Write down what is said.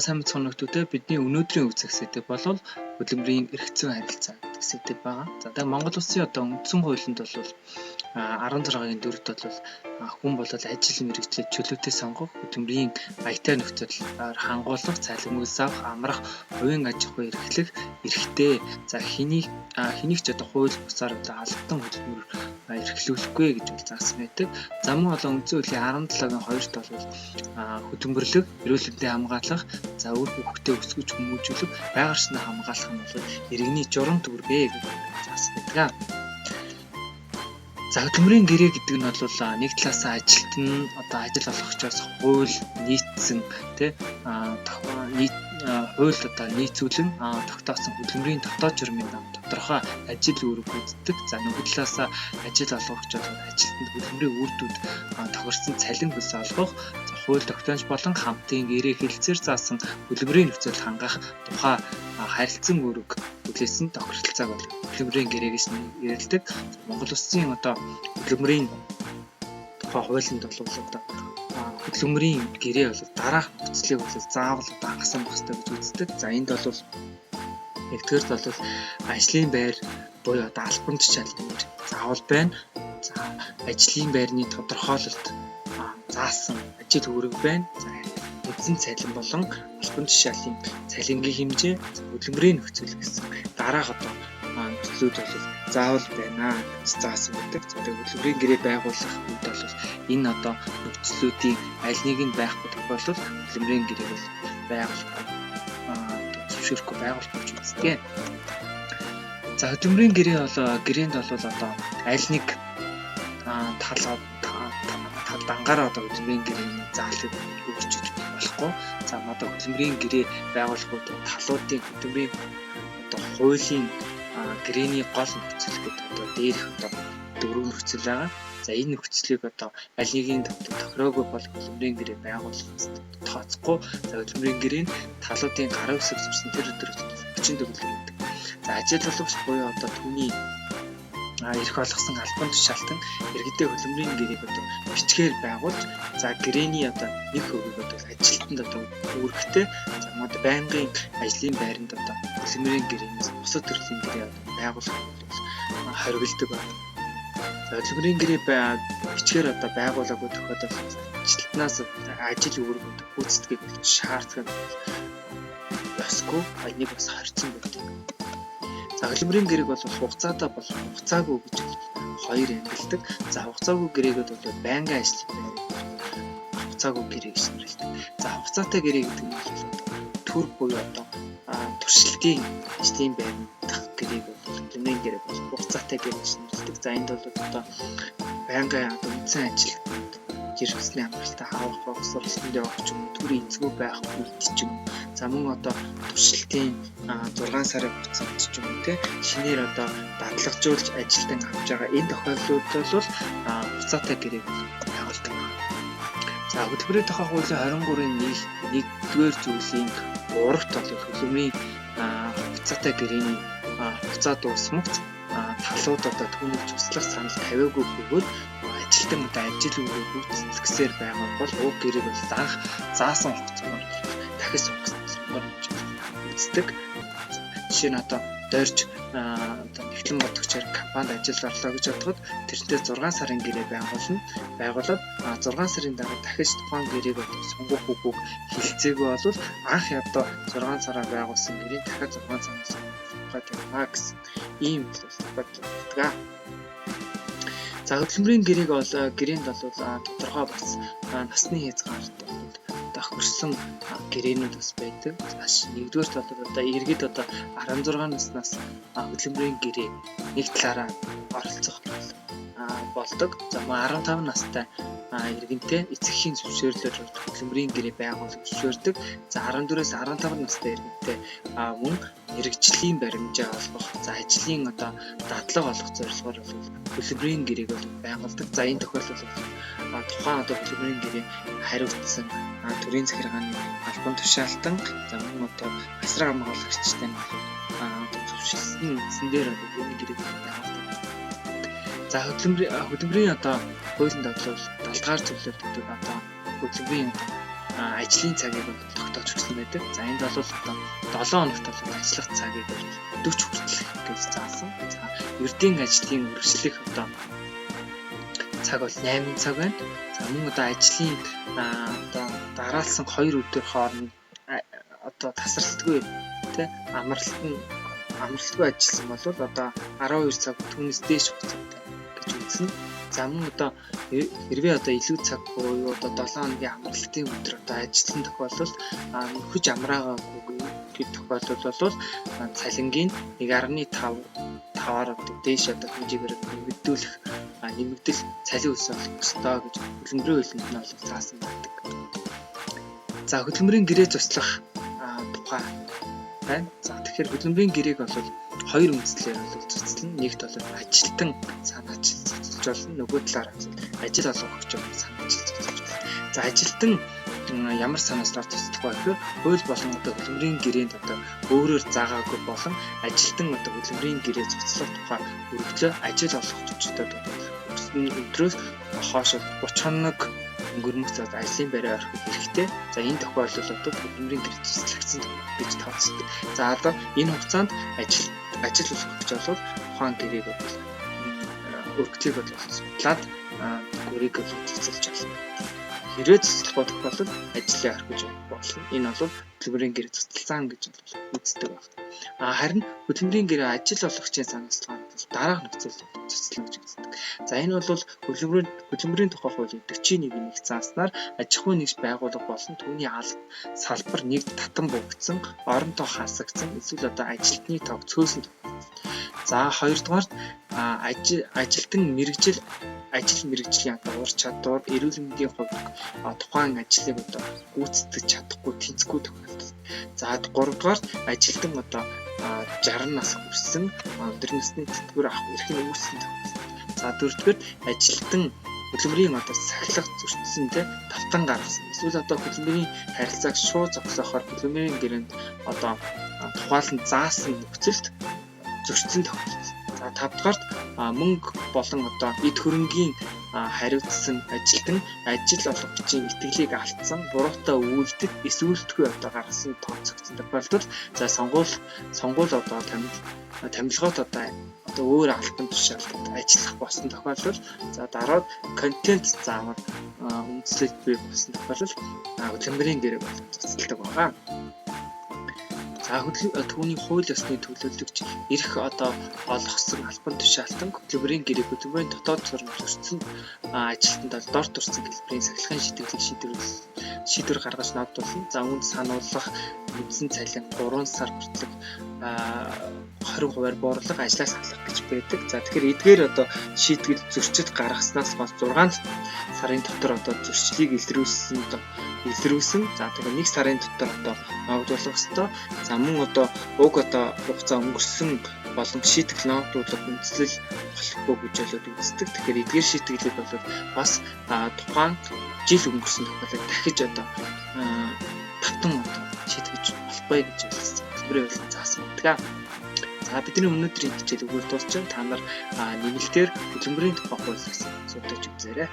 сайн мэцхан нөхдүүдээ бидний өнөөдрийн үзэх сэдэв бол хөдөлмөрийн эрх зүйн харилцаа гэдэг сэдэв байгаа. За тэгээ Монгол Улсын одоо үндсэн хуулинд бол 16-гийн 4-т бол хүн бол ажил мэргэжлийг чөлөөтэй сонгох, хөдөлмөрийн аятай нөхцөлөөр хангуулах, цалингүй авах, амрах, хувийн аж ахуй эрхлэх эрхтэй. За хэнийг ч одоо хууль бусаар одоо албан хөдөлмөр эрхлүүлэхгүй гэж бол заасан байдаг. За мөн олон үндсэн хуулийн 17-гийн 2-т бол хөдөлмөрлөг, эрүүл мэндийн хамгаалах, за үр хөвгтөө өсгөж хүмүүжүүлэх, байгаршны хамгаалах нь бол иргэний журам төгрөгөө гэж заасан байдаг. За хөдөлмөрийн гэрээ гэдэг нь бол нэг талаасаа ажилт нь одоо ажил олгогчоос хууль нийцсэн хууль одоо нийцүүлэн тогтоосон хөдөлмөрийн дотоод журмын дам тодорхой ажил үүрэг гүйцэтгэх. За нөгөө талаасаа ажил олгогчдод ажилтнад хөдөлмөрийн үр дүнд тохирсон цалин бүс олгох, хууль тогтоомж болон хамтын гэрээ хэлэлцээр заасан хөдөлмөрийн нөхцөл хангах тухай харилцан үүрэг хүлээсэн тохиролцоог бол хөдөлмөрийн гэрээ гэж нэрлэдэг. Монгол Улсын одоо хөдөлмөрийн тухай хуулинд бол одоо хөдөлмөрийн гэрээ бол дараах нөхцөлийг бол заавал хангасан байх ёстой гэж үздэг. За энд бол нэгдүгээрт бол ажлын байр буюу одоо албан тушаалын нэр заавал байна. За ажлын байрны тодорхойлолт заасан ажил үүрэг байна. За эзэн цалин болон албан тушаалын цалингийн хэмжээ, хөдөлмөрийн нөхцөл гэсэн дараах одоо нөхцлүүд бол заавал байна гэж заасан байдаг. Тэгээд хөдөлмөрийн гэрээ байгуулах үед бол энэ одоо нөхцлүүдийн аль нэг нь байхгүй тохиолдолд хөдөлмөрийн гэрээг бол байгуулах зөвшөөрөхгүй байгуулах гэж үздэг. За хөдөлмөрийн гэрээнд бол одоо аль нэг тал дангаараа одоо хөдөлмөрийн гэрээний заалыг өөрчилж болохгүй. За одоо хөдөлмөрийн гэрээ байгуулахад талуудын хөдөлмөрийн одоо хуулийн гэрээний гол нөхцөл гэдэг одоо дээрх одоо дөрөв нөхцөл байгаа. За энэ нөхцөлийг одоо аль нэгийн тохироогүй бол хөдөлмөрийн гэрээ байгуулахаас тооцохгүй. За хөдөлмөрийн гэрээ нь талуудын гараа үсэг зурсан тэр өдрөд 40 төгрөг гэдэг. За ажил олгогч буюу одоо түүний эрх олгосон албан тушаалтан иргэдээ хөдөлмөрийн гэрээг одоо бичгээр байгуулж, за гэрэний одоо нэг хувийг одоо ажилтнад одоо үүрэгтэй, за мод байнгын ажлын байранд одоо хөдөлмөрийн гэрээнээс бусад төрлийн гэрээ одоо байгуулах бол хоригддог байна. За хөдөлмөрийн гэрээ бичгээр одоо байгуулаагүй тохиолдолд ажилтнаас ажил үүрэг одоо гүйцэтгийг шаарддаг ёсгүй, энийг бас харьцан байдаг. За хөдөлмөрийн гэрээг бол хугацаатай болон хугацаагүй гэж хоёр ангилдаг. За хугацаагүй гэрээгэд бол байнгын ажлын байр хугацаагүй гэрээ гэж нэрлэдэг. За хугацаатай гэрээ гэдэг нь бол төр буюу одоо туршилтын ажлын байрны гэрээг бол хөдөлмөрийн гэрээ бол хугацаатай гэрээ гэж нэрлэдэг. За энд бол одоо байнгын одоо үндсэн ажил жиргэсний амралтаа хаах, сургалтанд явах ч юм уу, төрийн эзгүй байх үед ч юм. За мөн одоо туршилтын 6 сарын хугацаанд ч юм уу шинээр одоо дадлагжуулж ажилтан авч байгаа энэ тохиолдлууд бол хугацаатай гэрээг байгуулдаг. За хөдөлмөрийн тухай хуулийн 23-ийн 1-р зүйлийн 3-т бол хөдөлмөрийн хугацаатай гэрээний хугацаа дуусмагц талууд одоо түүнийг туслах санал тавиагүй бөгөөд ажилтан одоо ажил үүрэг гүйцэтгсээр байгаа бол уг гэрээг бол заасан хугацаагаар дахис үздэг. Жишээ нь одоо дойрч нэгтлэн бодогчоор компанид ажил орлоо гэж бодоход тэрнтэй 6 сарын гэрээ байгуулад 6 сарын дараа дахиж тухайн гэрээг сонгох үгүйг хэлцээгүй бол анх ядуу 6 сараар байгуулсан гэрээ дахиад 6 сараас сонгох гэсэн ийм бодлоо. За хөдөлмөрийн гэрээнд бол тодорхой бас насны хязгаарт тохирсон гэрээнүүд бас байдаг. Нэгдүгээрт бол одоо иргэд одоо 16 наснаас хөдөлмөрийн гэрээ нэг талаараа оролцох болдог. За 15 настай иргэнтэй эцэгхийн зөвшөөрлөөр хөдөлмөрийн гэрээ байгуулах зөвшөөрдөг. За 14-өөс 15 настай иргэнтэй мөн мэргэжлийн баримжаа олгох, за ажлын одоо дадлага олгох зорилгоор хөдөлмөрийн гэрээг байгуулдаг. За энэ тохиолдолд тухайн одоо хөдөлмөрийн гэрээ хариуцсан төрийн захиргааны албан тушаалтан, за мөн одоо асраг хамгаалагчтай зөвшөөрсөн эзэн дээр хөдөлмөрийн гэрээг байгуулдаг. За хөдөлмөрийн одоо хуулинд бодлол 70 дахь зөвлөлт гэдэг одоо хөдөлмөрийн ажлын цагийг бол тогтоож өгсөн байдаг. За энд бол одоо 7 хоногт бол ажиллах цагийг бол 40 хүртэл гэж заасан. За ердийн ажлын үргэлжлэх одоо цаг бол 8 цаг байна. За мөн одоо ажлын одоо дараалсан 2 өдөр хооронд одоо тасралтгүй тий амралтгүй ажилласан бол одоо 12 цаг түүнээс дээш хугацаатай гэж үзнэ. За мөн одоо хэрвээ одоо илүү цаг буюу одоо 7 хоногийн амралтын өдөр одоо ажилласан тохиолдолд нөхөж амраагаагүй гэх тохиолдол бол цалингийн 1.5-аар одоо дээш одоо хэмжээгээр нэмэгдүүлэх нэмэгдэл цалин өс болох ёстой гэж хөдөлмөрийн хуулинд нь бол заасан байдаг. За хөдөлмөрийн гэрээ цуцлах тухай байна. За тэгэхээр хөдөлмөрийн гэрээг бол хоёр үндслээр бол цуцлана. Нэгт бол ажилтан санаач цуцлж болно. Нөгөө талаар ажил олгогч санаач цуцлж болно. За ажилтан ямар санаачлаар цуцлах вэ гэхээр хууль болон одоо хөдөлмөрийн гэрээнд одоо өөрөөр заагаагүй болон ажилтан одоо хөдөлмөрийн гэрээ цуцлах тухай өргөдлөө ажил олгогчдод өдрөөс хойш 30 хоног өнгөрмөх цаад ажлын байраа орох хэрэгтэй. За энэ тохиолдолд одоо хөдөлмөрийн гэрээ цуцлагдсан гэж тооцдог. За одоо энэ хугацаанд ажил олгогч бол ухаан гэрээг бол өргөдлийг бол судлаад гэрээг бол цуцлж болно. Хэрвээ цуцлах тохиолдолд ажлын орох гэж болно. Энэ бол хөдөлмөрийн гэрээ цуцлсан гэж үздэг байна. Харин хөдөлмөрийн гэрээ ажил олгогчийн санаачлалд дараах нөхцөл цуцлах гэж үздэг. За энэ бол хөдөлмөрийн тухай хуулийн 41-ийг зааснаар аж ахуйн нэгж байгууллага болон түүний салбар нэгд татан бугдсан, оронтой хасагдсан, эсвэл одоо ажилтны тоог цөөсөн. За хоёрдугаар ажилтан ажил мэргэжлийн ур чадвар, эрүүл мэндийн хувьд тухайн ажлыг одоо гүйцэтгэж чадахгүй, тэнцэхгүй тохиолдол. За гуравдугаар ажилтан одоо 60 нас хүрсэн, өндөр насны тэтгэвэр авах эрх нь үүссэн тохиолдол. За дөрөвдүгээр ажилтан хөдөлмөрийн одоо сахилах зөрчсөндөө давтан гаргасан. Эсвэл одоо хөдөлмөрийн харилцааг шууд зогсоохоор хөдөлмөрийн гэрээнд одоо тухайлан заасан нөхцөлд зөрчсөн тохиолдол. За тавдугаарт мөнгө болон одоо эд хөрөнгийн хариуцсан ажилтан ажил олгогчийн итгэлийг алдсан, буруутай үйлдэл эсвүүлтгүй одоо гаргасан тооцогдсон тохиолдолд за сонгуул одоо томилгоот одоо өөр албан тушаалтад ажиллах болсон тохиолдол за дараад контент заавар үндэслэл бий болсон тохиолдол хөдөлмөрийн гэрээ болон цуцлдаг байгаа. За түүний хууль ёсны төлөөлөгч эрх одоо олгосон албан тушаалтан хөдөлмөрийн гэрээ хөдөлмөрийн дотоод сурам зөрчсөн ажилтнад дор турсан хэлбэрийн сахилгын шийдвэрлэх шийдвэр гаргаж нотолсон. За үүнд сануулгах үндсэн цалин 3 сар хүртэлх 20% буурлага ажлаас халах гэж байдаг. За тэгэхээр эдгээр одоо шийдвэр зөрчил гаргаснаас хойш 6 сарын дотор одоо зөрчлийг илрүүлсэн за тэгэхээр 1 сарын дотор одоо ногдуулах ёстой. За мөн одоо уг одоо хугацаа өнгөрсөн болон шийтгэл ногдуулах үндэслэл болохгүй гэж үздэг. Тэгэхээр эдгээр шийtгэлийг бол бас тухайн жил өнгөрсөн тохиолдолд дахиж одоо татан одоо шийтгэж болохгүй гэж хэлсэн. Хөдөлмөрийн хуулийн заасан байдаг. За бидний өнөөдрийн хичээл өгөр дуусч та нар нэмэлтээр хөдөлмөрийн тухай хуулиас судалж үзээрэй.